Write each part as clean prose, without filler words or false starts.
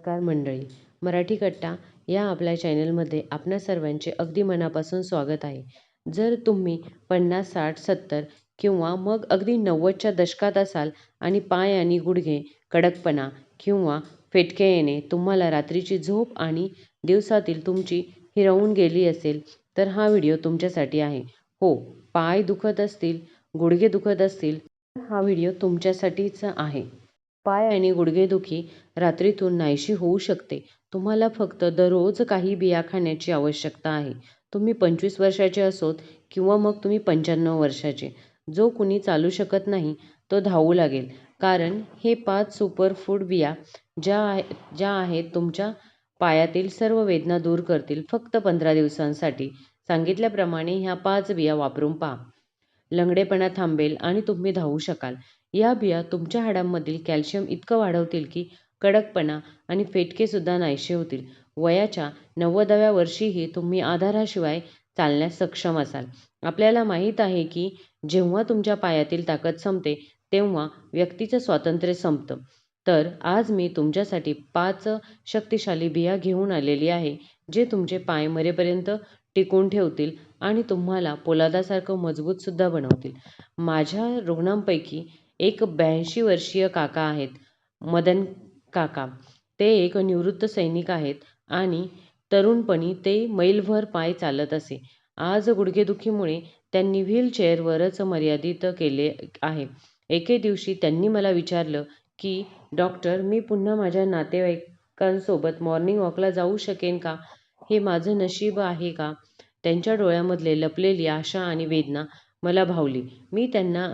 नमस्कार मंडळी, मराठी कट्टा या आपल्या चॅनलमध्ये आपणा सर्वांचे अगदी मनापासून स्वागत आहे. जर तुम्ही 50, 60, 70 किंवा मग अगदी 90च्या दशकात असाल आणि पाय आणि गुडघे कडकपणा किंवा फेटके येणे, तुम्हाला रात्रीची झोप आणि दिवसातील तुमची हिरावून गेली असेल, तर हा व्हिडिओ तुमच्यासाठी आहे. हो, पाय दुखत असतील, गुडघे दुखत असतील, तर हा व्हिडिओ तुमच्यासाठीच आहे. पाय आणि गुडघेदुखी रात्रीतून नाहीशी होऊ शकते. तुम्हाला फक्त दररोज काही बिया खाण्याची आवश्यकता आहे. तुम्ही 25 वर्षाचे असोत किंवा मग तुम्ही 95 वर्षाचे. जो कुणी चालू शकत नाही तो धावू लागेल. कारण हे 5 सुपरफूड बिया ज्या आहेत तुमच्या पायातील सर्व वेदना दूर करतील फक्त 15 दिवसांसाठी. सांगितल्याप्रमाणे ह्या 5 बिया वापरून पहा. लंगडेपणा थांबेल आणि तुम्ही धावू शकाल. या बिया तुमच्या हाडांमधील कॅल्शियम इतकं वाढवतील की कडकपणा आणि फेटकेसुद्धा नाहीसे होतील. वयाच्या 90व्या वर्षीही तुम्ही आधाराशिवाय चालण्यास सक्षम असाल. आपल्याला माहीत आहे की जेव्हा तुमच्या पायातील ताकद संपते तेव्हा व्यक्तीचं स्वातंत्र्य संपतं. तर आज मी तुमच्यासाठी 5 शक्तिशाली बिया घेऊन आलेली आहे, जे तुमचे पाय मरेपर्यंत टिकवून ठेवतील आणि तुम्हाला पोलादासारखं मजबूतसुद्धा बनवतील. माझ्या रुग्णांपैकी एक 82 वर्षीय काका आहेत, मदन काका. ते एक निवृत्त सैनिक आहेत आणि तरुणपणी ते मैलभर पाय चालत असे. आज गुडघेदुखीमुळे त्यांनी व्हीलचेअरवरच मर्यादित केले आहे. एके दिवशी त्यांनी मला विचारलं की, डॉक्टर, मी पुन्हा माझ्या नातेवाईकांसोबत मॉर्निंग वॉकला जाऊ शकेन का? हे माझं नशीब आहे का? त्यांच्या डोळ्यामधले लपलेली आशा आणि वेदना मला भावली. मी त्यांना,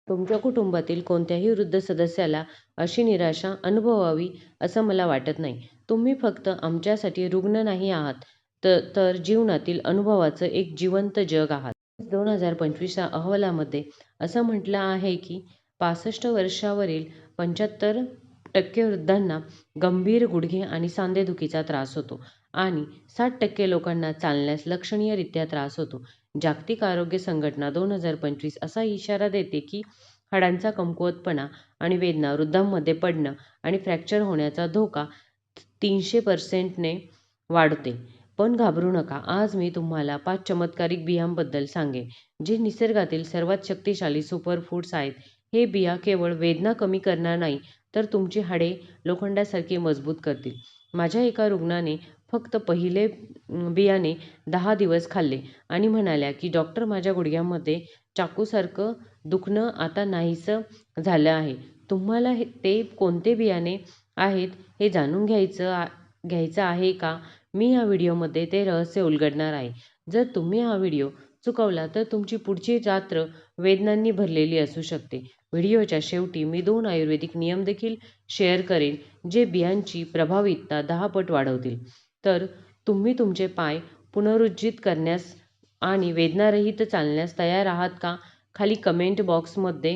तुमच्या कुटुंबातील कोणत्याही वृद्ध सदस्याला अशी निराशा अनुभवावी असं मला वाटत नाही. तुम्ही फक्त आमच्यासाठी रुग्ण नाही आहात, तर जीवनातील अनुभवाचं एक जिवंत जग आहात. 2025 अहवालामध्ये असं म्हटलं आहे की 65 वर्षावरील 75% वृद्धांना गंभीर गुडघे आणि सांधेदुखीचा त्रास होतो आणि 60% लोकांना चालण्यास लक्षणीयरित्या त्रास होतो. जागतिक आरोग्य संघटना 2025 असा इशारा देते की हाडांचा कमकुवतपणा आणि वेदना, वृद्धांमध्ये पडणं आणि फ्रॅक्चर होण्याचा धोका 300% ने वाढते. पण घाबरू नका. आज मी तुम्हाला 5 चमत्कारिक बियांबद्दल सांगेन, जे निसर्गातील सर्वात शक्तिशाली सुपरफूड्स आहेत. हे बिया केवळ वेदना कमी करणार नाही, तर तुमची हाडे लोखंडासारखी मजबूत करतील. माझ्या एका रुग्णाने फक्त पहिले बियाणे 10 दिवस खाल्ले आणि म्हणाल्या की, डॉक्टर, माझ्या गुडघ्यामध्ये चाकूसारखं दुखणं आता नाहीसं झालं आहे. तुम्हाला ते कोणते बियाणे आहेत हे जाणून घ्यायचं आहे का? मी या व्हिडिओमध्ये ते रहस्य उलगडणार आहे. जर तुम्ही हा व्हिडिओ चुकवला तर तुमची पुढची रात्र वेदनांनी भरलेली असू शकते. व्हिडिओच्या शेवटी मी 2 आयुर्वेदिक नियम देखील शेअर करेन, जे बियांची प्रभावीता 10 पट वाढवतील. तर तुम्ही तुमचे पाय पुनरुज्जीवित करण्यास आणि वेदनारहित चालण्यास तयार आहात का? खाली कमेंट बॉक्समध्ये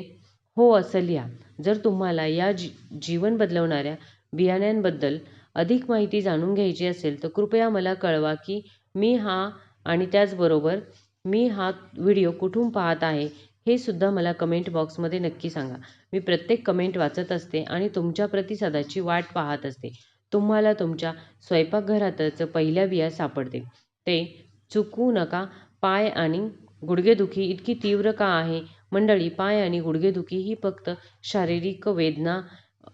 हो असं लिहा. जर तुम्हाला या जीवन बदलवणाऱ्या बियाण्यांबद्दल अधिक माहिती जाणून घ्यायची असेल तर कृपया मला कळवा की आणि त्याचबरोबर मी हा व्हिडिओ कुठून पाहत आहे हे सुद्धा मला कमेंट बॉक्समध्ये नक्की सांगा. मी प्रत्येक कमेंट वाचत असते आणि तुमच्या प्रतिसादाची वाट पाहत असते. तुम्हाला तुमच्या स्वयंपाकघरातच पहिल्या बिया सापडतील. ते चुकवू नका. पाय आणि गुडघेदुखी इतकी तीव्र का आहे? मंडळी, पाय आणि गुडघेदुखी ही फक्त शारीरिक वेदना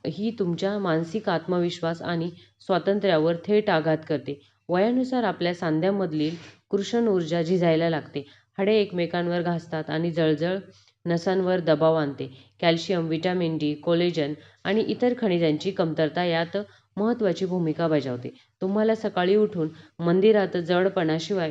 ही तुमच्या मानसिक आत्मविश्वास आणि स्वातंत्र्यावर थेट आघात करते. वयानुसार आपल्या सांध्यांमधील कृषण ऊर्जा झिजायला लागते. हाडे एकमेकांवर घासतात आणि जळजळ नसांवर दबाव आणते. कॅल्शियम, व्हिटॅमिन डी, कोलेजन आणि इतर खनिजांची कमतरता यात महत्त्वाची भूमिका बजावते. तुम्हाला सकाळी उठून मंदिरात जडपणाशिवाय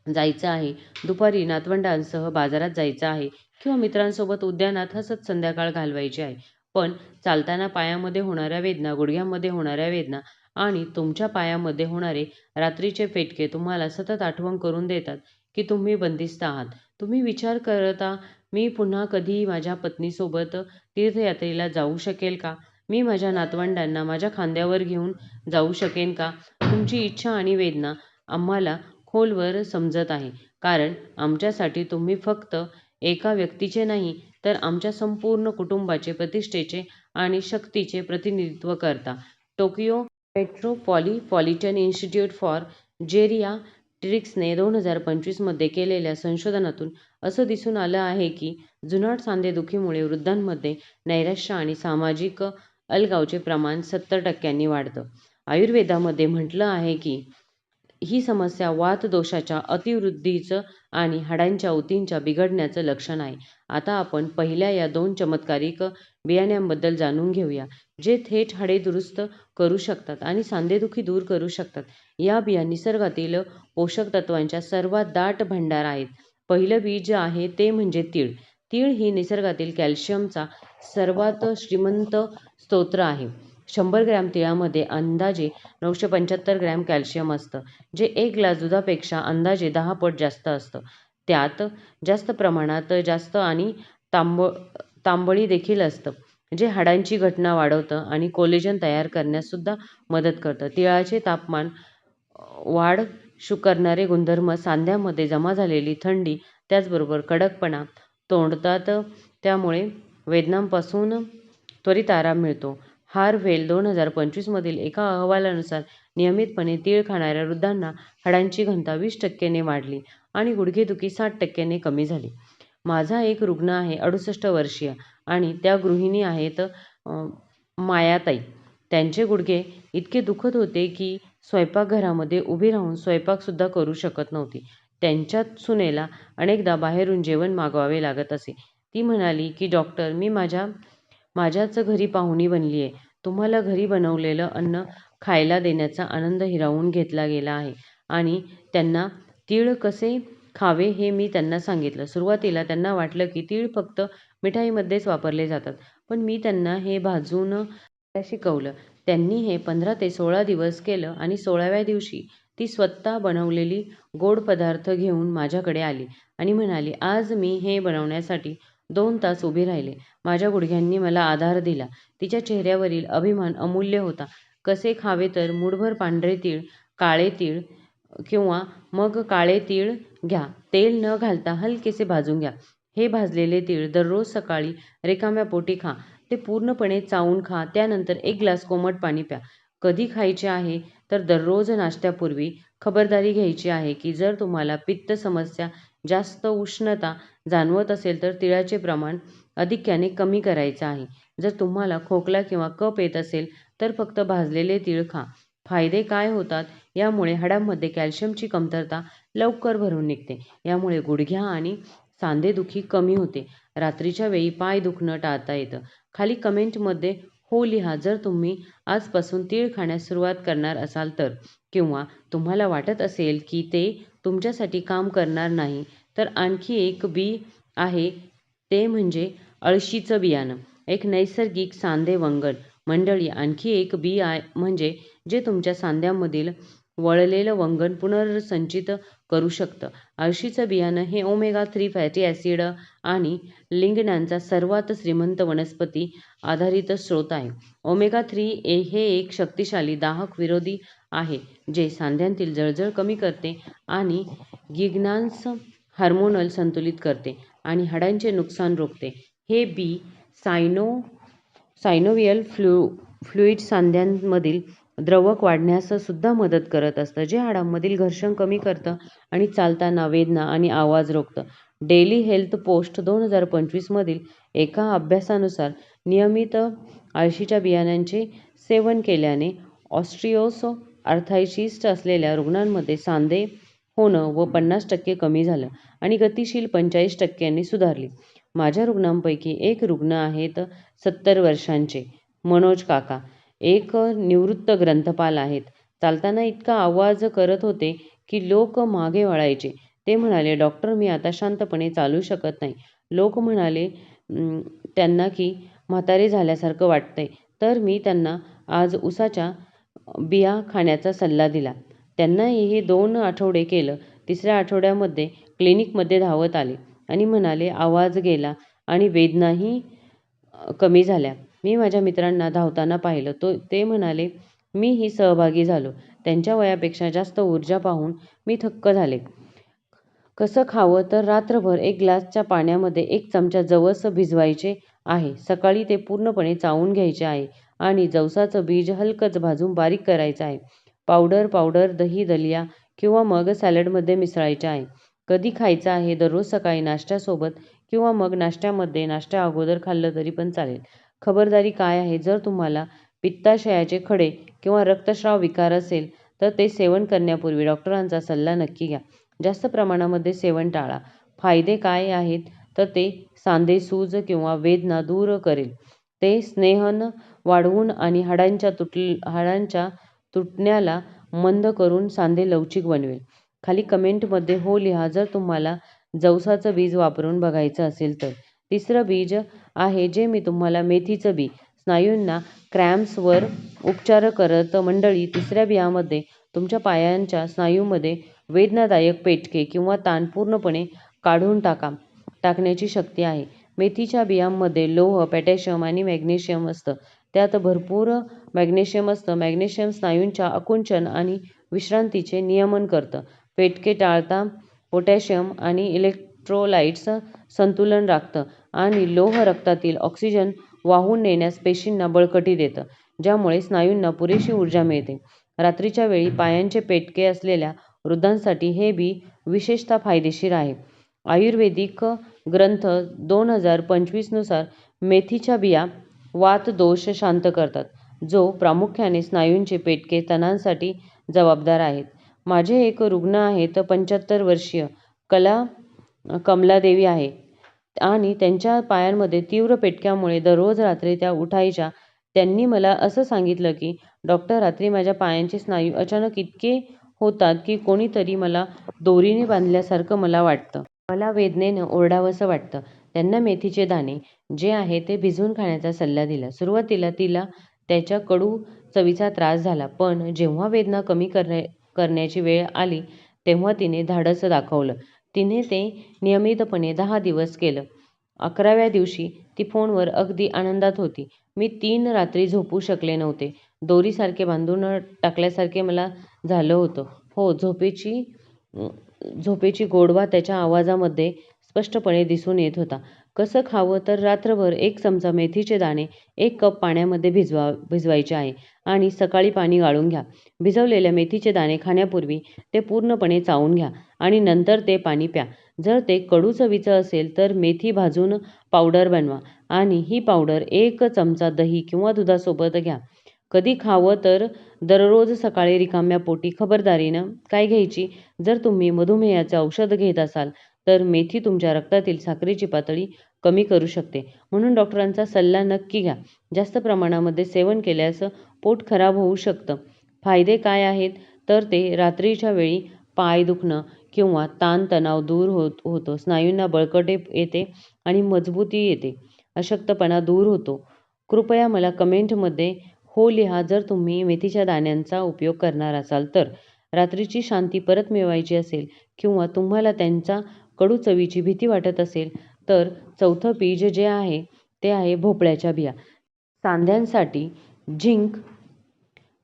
जायचं आहे, दुपारी नातवंडांसह बाजारात जायचं आहे किंवा मित्रांसोबत उद्यानात हसत संध्याकाळ घालवायची आहे. पण चालताना पायामध्ये होणाऱ्या वेदना, गुडघ्यांमध्ये होणाऱ्या वेदना आणि तुमच्या पायामध्ये होणारे रात्रीचे फेटके तुम्हाला सतत आठवण करून देतात की तुम्ही बंदिस्त आहात. तुम्ही विचार करता, मी पुन्हा कधी माझ्या पत्नीसोबत तीर्थयात्रेला जाऊ शकेल का? मी माझ्या नातवंडांना माझ्या खांद्यावर घेऊन जाऊ शकेन का? तुमची इच्छा आणि वेदना आम्हाला खोलवर समजत आहे, कारण आमच्यासाठी तुम्ही फक्त एका व्यक्तीचे नाही, तर आमच्या संपूर्ण कुटुंबाचे, प्रतिष्ठेचे आणि शक्तीचे प्रतिनिधित्व करता. टोकियो मेट्रोपॉलिटन इन्स्टिट्यूट फॉर जेरियाट्रिक्सने 2025 मध्ये केलेल्या संशोधनातून असं दिसून आलं आहे की जुनाट सांधेदुखीमुळे वृद्धांमध्ये नैराश्य आणि सामाजिक अलगावचे प्रमाण 70% वाढतं. आयुर्वेदामध्ये म्हटलं आहे की ही समस्या वातदोषाच्या अतिवृद्धीचं आणि हाडांच्या ऊतींच्या बिघडण्याचं लक्षण आहे. आता आपण पहिल्या या 2 चमत्कारिक बियाण्यांबद्दल जाणून घेऊया, जे थेट हाडे दुरुस्त करू शकतात आणि सांधेदुखी दूर करू शकतात. या बिया निसर्गातील पोषक तत्वांच्या सर्वात दाट भंडार आहेत. पहिलं बीज आहे ते म्हणजे तीळ. तीळ ही निसर्गातील कॅल्शियमचा सर्वात श्रीमंत स्रोत आहे. 100 ग्रॅम तिळामध्ये अंदाजे 975 ग्रॅम कॅल्शियम असतं, जे 1 ग्लास दुधापेक्षा अंदाजे 10 पट जास्त असतं. त्यात जास्त प्रमाणात जास्त आणि तांबळी देखील असतं, जे हाडांची घटना वाढवतं आणि कोलेजन तयार करण्यास सुद्धा मदत करतं. तिळाचे तापमान वाढ करणारे गुणधर्म सांध्यामध्ये जमा झालेली थंडी, त्याचबरोबर कडकपणा तोडतात. त्यामुळे वेदनांपासून त्वरित आराम मिळतो. हार्व्हेल 2025 मधील एका अहवालानुसार नियमितपणे तीळ खाणाऱ्या वृद्धांना हाडांची घनता 20% ने वाढली आणि गुडघेदुखी 60% ने कमी झाली. माझा एक रुग्ण आहे 68 वर्षीय आणि त्या गृहिणी आहेत मायाताई. त्यांचे गुडघे इतके दुखत होते की स्वयंपाकघरामध्ये उभी राहून स्वयंपाकसुद्धा करू शकत नव्हती. त्यांच्या सुनेला अनेकदा बाहेरून जेवण मागवावे लागत असे. ती म्हणाली की डॉक्टर, मी माझ्याच घरी पाहुणी बनली आहे. तुम्हाला घरी बनवलेलं अन्न खायला देण्याचा आनंद हिरावून घेतला गेला आहे आणि त्यांना तीळ कसे खावे हे मी त्यांना सांगितलं. सुरुवातीला त्यांना वाटलं की तीळ फक्त मिठाईमध्येच वापरले जातात, पण मी त्यांना हे भाजून खायला शिकवलं. त्यांनी हे 15 ते 16 दिवस केलं आणि 16व्या दिवशी ती स्वतः बनवलेली गोड पदार्थ घेऊन माझ्याकडे आली आणि म्हणाली, आज मी हे बनवण्यासाठी 2 तास उभी राहिले. माझ्या गुडघ्यांनी मला आधार दिला. तिच्या चेहऱ्यावरील अभिमान अमूल्य होता. कसे खावे तर मूठभर पांढरे तीळ, काळे तीळ किंवा मग काळे तीळ घ्या. तेल न घालता हलकेसे भाजून घ्या. हे भाजलेले तीळ दररोज सकाळी रिकाम्या पोटी खा. ते पूर्णपणे चावून खा. त्यानंतर 1 ग्लास कोमट पाणी प्या. कधी खायचे आहे तर दररोज नाश्त्यापूर्वी. खबरदारी घ्यायची आहे की जर तुम्हाला पित्त समस्या, जास्त उष्णता जाणवत असेल तर तिळाचे प्रमाण आधिक्याने कमी करायचं आहे. जर तुम्हाला खोकला किंवा कफ येत असेल तर फक्त भाजलेले तीळ खा. फायदे काय होतात? यामुळे हाडांमध्ये कॅल्शियमची कमतरता लवकर भरून निघते. यामुळे गुडघ्या आणि सांधेदुखी कमी होते. रात्रीच्या वेळी पाय दुखणं टाळता येतं. खाली कमेंटमध्ये हो लिहा जर तुम्ही आजपासून तीळ खाण्यास सुरुवात करणार असाल तर. किंवा तुम्हाला वाटत असेल की ते तुमच्यासाठी काम करणार नाही तर आणखी एक बी आहे, ते म्हणजे अळशीचं बियाणं. एक नैसर्गिक सांधेवंगण. मंडळी, आणखी एक बी म्हणजे जे तुमच्या सांध्यांमधील वळलेलं वंगण पुनर्संचित करू शकतं. अळशीचं बियाणं हे ओमेगा 3 फॅटी ॲसिड आणि लिग्नांचा सर्वात श्रीमंत वनस्पती आधारित स्रोत आहे. ओमेगा 3 हे एक शक्तिशाली दाहक विरोधी आहे, जे सांध्यांतील जळजळ कमी करते आणि लिग्नांस हार्मोनल संतुलित करते आणि हाडांचे नुकसान रोखते. हे बी सायनोव्हियल फ्लुइड सांध्यांमधील द्रवक वाढण्यास सुद्धा मदत करत असतं, जे हाडांमधील घर्षण कमी करतं आणि चालताना वेदना आणि आवाज रोखतं. डेली हेल्थ पोस्ट 2025 मधील एका अभ्यासानुसार नियमित अळशीच्या बियाण्यांचे सेवन केल्याने ऑस्टिओस आर्थरायटिस असलेल्या रुग्णांमध्ये सांधे होणं 50% कमी झालं आणि गतिशील 45% सुधारली. माझ्या रुग्णांपैकी एक रुग्ण आहेत 70 वर्षांचे मनोज काका. एक निवृत्त ग्रंथपाल आहेत. चालताना इतका आवाज करत होते की लोक मागे वळायचे. ते म्हणाले, डॉक्टर, मी आता शांतपणे चालू शकत नाही. लोक म्हणाले त्यांना की म्हातारे झाल्यासारखं वाटतंय. तर मी त्यांना आज उसाच्या बिया खाण्याचा सल्ला दिला. त्यांनाही हे 2 आठवडे केलं. 3ऱ्या आठवड्यामध्ये क्लिनिकमध्ये धावत आले आणि म्हणाले, आवाज गेला आणि वेदनाही कमी झाल्या. मी माझ्या मित्रांना धावताना पाहिलं. ते म्हणाले, मीही सहभागी झालो. त्यांच्या वयापेक्षा जास्त ऊर्जा पाहून मी थक्क झाले. कसं खावं तर रात्रभर 1 ग्लासच्या पाण्यामध्ये 1 चमचा जवस भिजवायचे आहे. सकाळी ते पूर्णपणे चावून घ्यायचे आहे आणि जवसाचं बीज हलकंच भाजून बारीक करायचं आहे. पावडर दही, दलिया किंवा मग सॅलडमध्ये मिसळायचे आहे. कधी खायचं आहे? दररोज सकाळी नाश्त्यासोबत किंवा मग नाश्त्या अगोदर खाल्लं तरी पण चालेल. खबरदारी काय आहे? जर तुम्हाला पित्ताशयाचे खडे किंवा रक्तस्राव विकार असेल तर ते सेवन करण्यापूर्वी डॉक्टरांचा सल्ला नक्की घ्या. जास्त प्रमाणामध्ये सेवन टाळा. फायदे काय आहेत? तर ते सांधेसूज किंवा वेदना दूर करेल. ते स्नेहन वाढवून आणि हाडांच्या तुटण्याला मंद करून सांधे लवचिक बनवेल. खाली कमेंटमध्ये हो लिहा जर तुम्हाला जवसाचं बीज वापरून बघायचं असेल तर. तिसरं बीज आहे जे मी तुम्हाला मेथीचं बी. स्नायूंना क्रॅम्प्सवर उपचार करत मंडळी. तिसऱ्या बियामध्ये तुमच्या पायांच्या स्नायूमध्ये वेदनादायक पेटके किंवा ताण पूर्णपणे काढून टाकण्याची शक्ती आहे. मेथीच्या बियांमध्ये लोह, पोटॅशियम आणि मॅग्नेशियम असतं. त्यात भरपूर मॅग्नेशियम असतं. मॅग्नेशियम स्नायूंच्या आकुंचन आणि विश्रांतीचे नियमन करतं. पेटके टाळतं. पोटॅशियम आणि इलेक्ट्रोलाइट्स संतुलन राखतं आणि लोह रक्तातील ऑक्सिजन वाहून नेण्यास पेशींना बळकटी देतं, ज्यामुळे स्नायूंना पुरेशी ऊर्जा मिळते. रात्रीच्या वेळी पायांचे पेटके असलेल्या वृद्धांसाठी हे बी विशेषतः फायदेशीर आहे. आयुर्वेदिक ग्रंथ 2025 नुसार मेथीच्या बिया वातदोष शांत करतात, जो प्रामुख्याने स्नायूंचे पेटके तणांसाठी जबाबदार आहेत. माझे एक रुग्ण आहेत. 75 वर्षीय कमलादेवी आहे आणि त्यांच्या पायांमध्ये तीव्र पेटक्यामुळे दररोज रात्री त्या उठायच्या. त्यांनी मला असं सांगितलं की डॉक्टर, रात्री माझ्या पायांचे स्नायू अचानक इतके होतात की कोणीतरी मला दोरीने बांधल्यासारखं मला वाटतं. मला वेदनेनं ओरडावंसं वाटतं. त्यांना मेथीचे दाणे जे आहे ते भिजवून खाण्याचा सल्ला दिला. सुरुवातीला तिला त्याच्या कडू चवीचा त्रास झाला, पण जेव्हा वेदना कमी करण्याची वेळ आली तेव्हा तिने धाडस दाखवलं. तिने ते नियमितपणे 10 दिवस केलं. 11व्या दिवशी ती फोनवर अगदी आनंदात होती. मी 3 रात्री झोपू शकले नव्हते. दोरीसारखे बांधून टाकल्यासारखे मला झालं होतं. हो, झोपेची गोडवा त्याच्या आवाजामध्ये स्पष्टपणे दिसून येत होता. कसं खावं? तर रात्रभर 1 चमचा मेथीचे दाणे 1 कप पाण्यामध्ये भिजवायचे आहे आणि सकाळी पाणी गाळून घ्या. भिजवलेल्या मेथीचे दाणे खाण्यापूर्वी ते पूर्णपणे चावून घ्या आणि नंतर ते पाणी प्या. जर ते कडू चवीचं असेल तर मेथी भाजून पावडर बनवा आणि ही पावडर 1 चमचा दही किंवा दुधासोबत घ्या. कधी खावं? तर दररोज सकाळी रिकाम्या पोटी. खबरदारीनं काय घ्यायची? जर तुम्ही मधुमेहाचे औषध घेत असाल तर मेथी तुमच्या रक्तातील साखरेची पातळी कमी करू शकते, म्हणून डॉक्टरांचा सल्ला नक्की घ्या. जास्त प्रमाणामध्ये सेवन केल्यास पोट खराब होऊ शकतं. फायदे काय आहेत? तर ते रात्रीच्या वेळी पाय दुखणं किंवा ताणतणाव दूर होतो. स्नायूंना बळकटी येते आणि मजबूती येते. अशक्तपणा दूर होतो. कृपया मला कमेंटमध्ये हो लिहा जर तुम्ही मेथीच्या दाण्यांचा उपयोग करणार असाल तर. रात्रीची शांती परत मिळवायची असेल किंवा तुम्हाला त्यांच्या कडू चवीची भीती वाटत असेल तर चौथं बीज जे आहे ते आहे भोपळ्याच्या बिया. सांध्यांसाठी झिंक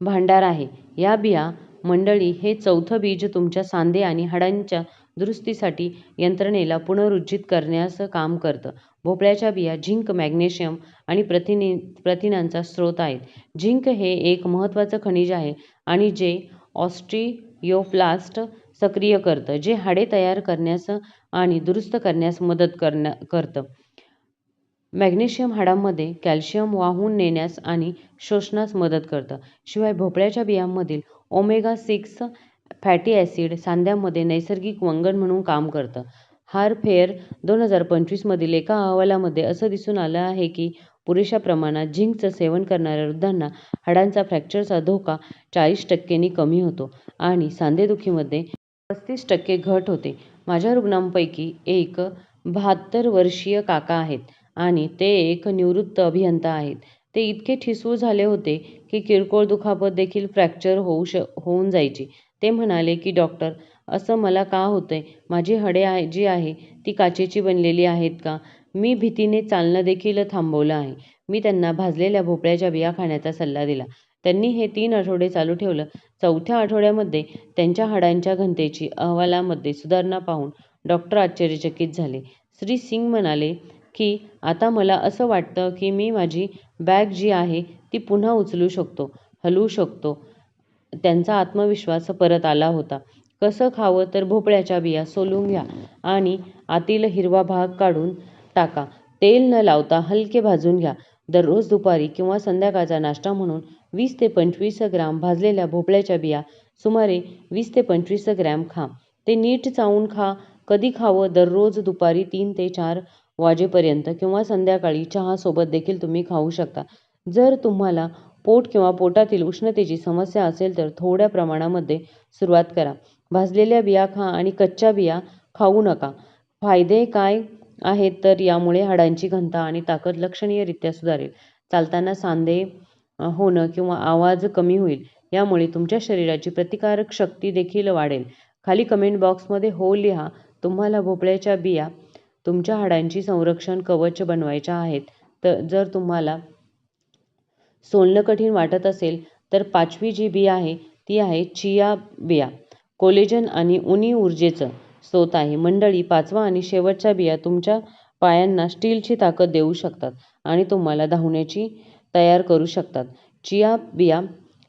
भांडार आहे. या बिया मंडळी, हे चौथं बीज तुमच्या सांधे आणि हाडांच्या दुरुस्तीसाठी यंत्रणेला पुनरुज्जीवित करण्यास काम करतं. भोपळ्याच्या बिया झिंक, मॅग्नेशियम आणि प्रथिनांचा स्रोत आहेत. झिंक हे एक महत्त्वाचं खनिज आहे आणि जे ऑस्टियोब्लास्ट सक्रिय करतं, जे हाडे तयार करण्यास आणि दुरुस्त करण्यास मदत करतं. मॅग्नेशियम हाडांमध्ये कॅल्शियम वाहून नेण्यास आणि शोषण्यास मदत करतं. शिवाय भोपळ्याच्या बियांमधील ओमेगा-6 फॅटी ॲसिड सांध्यांमध्ये नैसर्गिक वंगण म्हणून काम करतं. हार्टफेअर 2025 मधील एका अहवालामध्ये असं दिसून आलं आहे की पुरेशा प्रमाणात झिंकचं सेवन करणाऱ्या वृद्धांना हाडांचा फ्रॅक्चरचा धोका 40% नी कमी होतो आणि सांधेदुखीमध्ये 35% घट होते. माझ्या रुग्णांपैकी एक 72 वर्षीय काका आहेत आणि ते एक निवृत्त अभियंता आहेत. ते इतके ठिसूळ झाले होते की किरकोळ दुखापत देखील फ्रॅक्चर होऊन जायची. ते म्हणाले की डॉक्टर, असं मला का होतंय? माझी हाडे जी आहे ती काचेची बनलेली आहेत का? मी भीतीने चालणं देखील थांबवलं आहे. मी त्यांना भाजलेल्या भोपळ्याच्या बिया खाण्याचा सल्ला दिला. त्यांनी हे 3 आठवडे चालू ठेवलं. 4थ्या आठवड्यामध्ये त्यांच्या हाडांच्या घनतेची अहवालामध्ये सुधारणा पाहून डॉक्टर आश्चर्यचकित झाले. श्री सिंग म्हणाले की आता मला असं वाटतं की मी माझी बॅग जी आहे ती पुन्हा उचलू शकतो, हलवू शकतो. त्यांचा आत्मविश्वास परत आला होता. कसं खावं तर भोपळ्याच्या बिया सोलून घ्या आणि आतील हिरवा भाग काढून टाका. तेल न लावता हलके भाजून घ्या. दररोज दुपारी किंवा संध्याकाळचा नाश्ता म्हणून 20 ते 25 ग्रॅम भाजलेल्या भोपळ्याच्या बिया सुमारे 20 ते 25 ग्रॅम खा. ते नीट चावून खा. कधी खावं? दररोज दुपारी 3 ते 4 वाजेपर्यंत किंवा संध्याकाळी चहासोबत देखील तुम्ही खाऊ शकता. जर तुम्हाला पोट किंवा पोटातील उष्णतेची समस्या असेल तर थोड्या प्रमाणामध्ये सुरुवात करा. भाजलेल्या बिया खा आणि कच्च्या बिया खाऊ नका. फायदे काय आहेत तर यामुळे हाडांची घनता आणि ताकद लक्षणीयरित्या सुधारेल. चालताना सांधे होणं किंवा आवाज कमी होईल. यामुळे तुमच्या शरीराची प्रतिकारक शक्ती देखील वाढेल. खाली कमेंट बॉक्समध्ये हो लिहा. तुम्हाला भोपळ्याच्या बिया तुमच्या हाडांची संरक्षण कवच बनवायच्या आहेत. तर जर तुम्हाला सोलणं कठीण वाटत असेल तर 5वी जी बी आहे ती आहे चिया बिया. कोलेजन आणि उनी ऊर्जेचं स्रोत आहे. मंडळी, 5वा आणि शेवटच्या बिया तुमच्या पायांना स्टीलची ताकद देऊ शकतात आणि तुम्हाला धावण्याची तयार करू शकतात. चिया बिया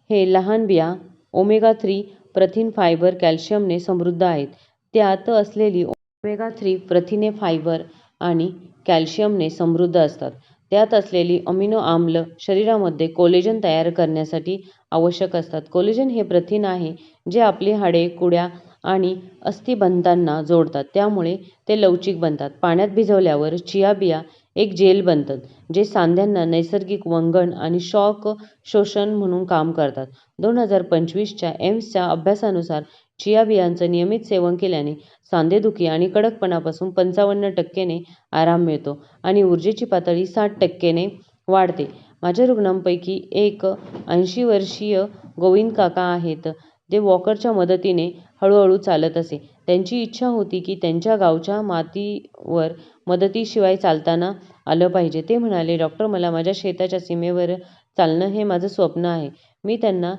हे लहान बिया ओमेगा 3 प्रथिन, फायबर, कॅल्शियमने समृद्ध आहेत. त्यात असलेली ओमेगा 3 प्रथिने फायबर आणि कॅल्शियमने समृद्ध असतात. त्यात असलेली अमिनो आम्ल शरीरामध्ये कोलेजन तयार करण्यासाठी आवश्यक असतात. कोलेजन हे प्रथिन आहे जे आपली हाडे, कुड्या आणि अस्थिबंधांना जोडतात, त्यामुळे ते लवचिक बनतात. पाण्यात भिजवल्यावर चिया बिया एक जेल बनतं जे सांध्यांना नैसर्गिक वंगण आणि शॉक शोषण म्हणून काम करतात. 2025च्या एम्सच्या अभ्यासानुसार चिया बियांचं नियमित सेवन केल्याने सांधेदुखी आणि कडकपणापासून 55% आराम मिळतो आणि ऊर्जेची पातळी 60% वाढते. माझ्या रुग्णांपैकी एक 80 वर्षीय गोविंद काका आहेत. ते वॉकरच्या मदतीने हळूहळू चालत असे. त्यांची इच्छा होती की त्यांच्या गावच्या मातीवर मदतीशिवाय चालताना आलं पाहिजे. ते म्हणाले, "डॉक्टर, मला माझ्या शेताच्या सीमेवर चालणं हे माझं स्वप्न आहे." मी त्यांना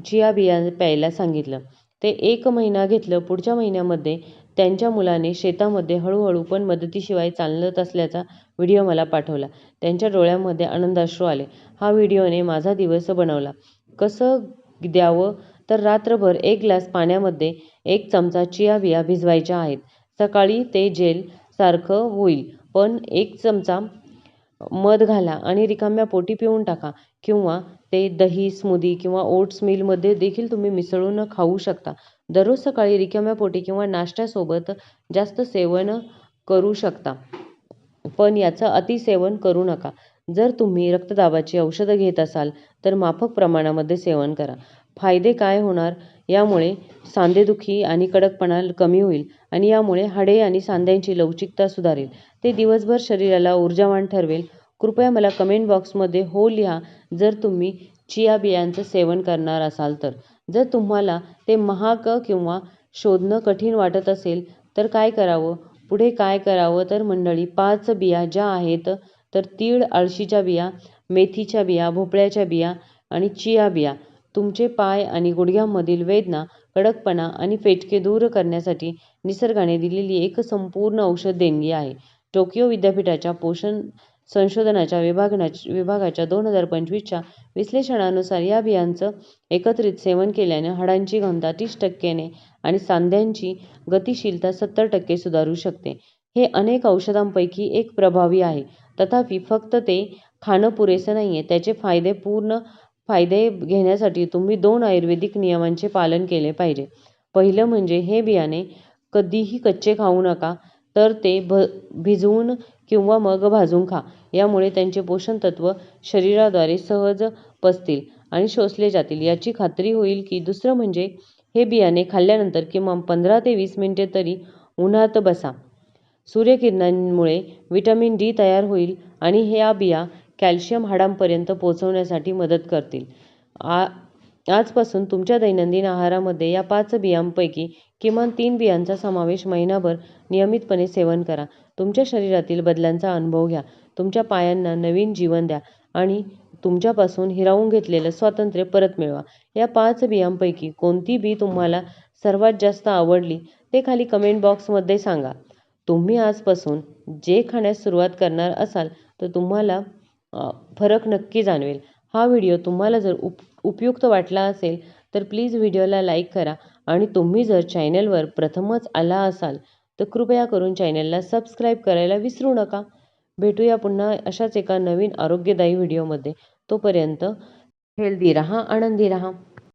चिया बिया प्यायला सांगितलं. ते 1 महिना घेतलं. पुढच्या महिन्यामध्ये त्यांच्या मुलाने शेतामध्ये हळूहळू पण मदतीशिवाय चालत असल्याचा व्हिडिओ मला पाठवला. त्यांच्या डोळ्यांमध्ये आनंदाश्रू आले. हा व्हिडिओने माझा दिवस बनवला. कसं द्यावं तर रात्रभर 1 ग्लास पाण्यामध्ये 1 चमचा चिया बिया भिजवायच्या आहेत. सकाळी ते जेल सारखं होईल, पण 1 चमचा मध घाला आणि रिकाम्या पोटी पिऊन टाका. किंवा ते दही, स्मूदी किंवा ओट्स मीलमध्ये देखील तुम्ही मिसळून खाऊ शकता. दररोज सकाळी रिकाम्या पोटी किंवा नाश्त्यासोबत जास्त सेवन करू शकता, पण याचं अतिसेवन करू नका. जर तुम्ही रक्तदाबाची औषधं घेत असाल तर माफक प्रमाणामध्ये सेवन करा. फायदे काय होणार? यामुळे सांधेदुखी आणि कडकपणा कमी होईल आणि यामुळे हाडे आणि सांध्यांची लवचिकता सुधारेल. ते दिवसभर शरीराला ऊर्जावान ठेवेल. कृपया मला कमेंट बॉक्समध्ये हो लिहा जर तुम्ही चिया बियांचं सेवन करणार असाल तर. जर तुम्हाला ते महाग किंवा शोधणं कठीण वाटत असेल तर काय करावं? पुढे काय करावं तर मंडळी, 5 बिया ज्या आहेत तर तीळ, अळशीच्या बिया, मेथीच्या बिया, भोपळ्याच्या बिया आणि चिया बिया. तुमचे पाय आणि गुडघ्यांमधील वेदना, कडकपणा आणि फेटके दूर करण्यासाठी निसर्गाने दिलेली एक संपूर्ण औषध देणगी आहे. टोकियो विद्यापीठाच्या पोषण संशोधनाच्या विभागाच्या 2025च्या विश्लेषणानुसार या बियांचं एकत्रित सेवन केल्याने हाडांची घनता 30% आणि सांध्यांची गतिशीलता 70% सुधारू शकते. हे अनेक औषधांपैकी एक प्रभावी आहे. तथापि, फक्त ते खाणं पुरेसं नाहीये. त्याचे फायदे घेण्यासाठी तुम्ही 2 आयुर्वेदिक नियमांचे पालन केले पाहिजे. पहिलं म्हणजे हे बियाणे कधीही कच्चे खाऊ नका, तर ते भिजवून किंवा मग भाजून खा. यामुळे त्यांचे पोषण तत्व शरीराद्वारे सहज पचतील आणि शोषले जातील याची खात्री होईल. की दुसरं म्हणजे हे बियाणे खाल्ल्यानंतर किमान 15 ते 20 मिनिटे तरी उन्हात बसा. सूर्यकिरणांमुळे व्हिटॅमिन डी तयार होईल आणि ह्या बिया कॅल्शियम हाडांपर्यंत पोहोचवण्यासाठी मदत करतील. आजपासून तुमच्या दैनंदिन आहारामध्ये या 5 बियांपैकी किमान 3 बियांचा समावेश महिनाभर नियमितपणे सेवन करा. तुमच्या शरीरातील बदलांचा अनुभव घ्या. तुमच्या पायांना नवीन जीवन द्या आणि तुमच्यापासून हिरावून घेतलेलं स्वातंत्र्य परत मिळवा. या 5 बियांपैकी कोणती बी तुम्हाला सर्वात जास्त आवडली ते खाली कमेंट बॉक्समध्ये सांगा. तुम्ही आजपासून जे खाण्यास सुरुवात करणार असाल तर तुम्हाला फरक नक्की जाणवेल. हा व्हिडिओ तुम्हाला जर उपयुक्त वाटला असेल तर प्लीज व्हिडिओला लाईक करा आणि तुम्ही जर चॅनलवर प्रथमच आला असाल तर कृपया करून चॅनलला सबस्क्राईब करायला विसरू नका. भेटूया पुन्हा अशाच एका नवीन आरोग्यदायी व्हिडिओमध्ये. तोपर्यंत हेल्दी राहा, आनंदी राहा.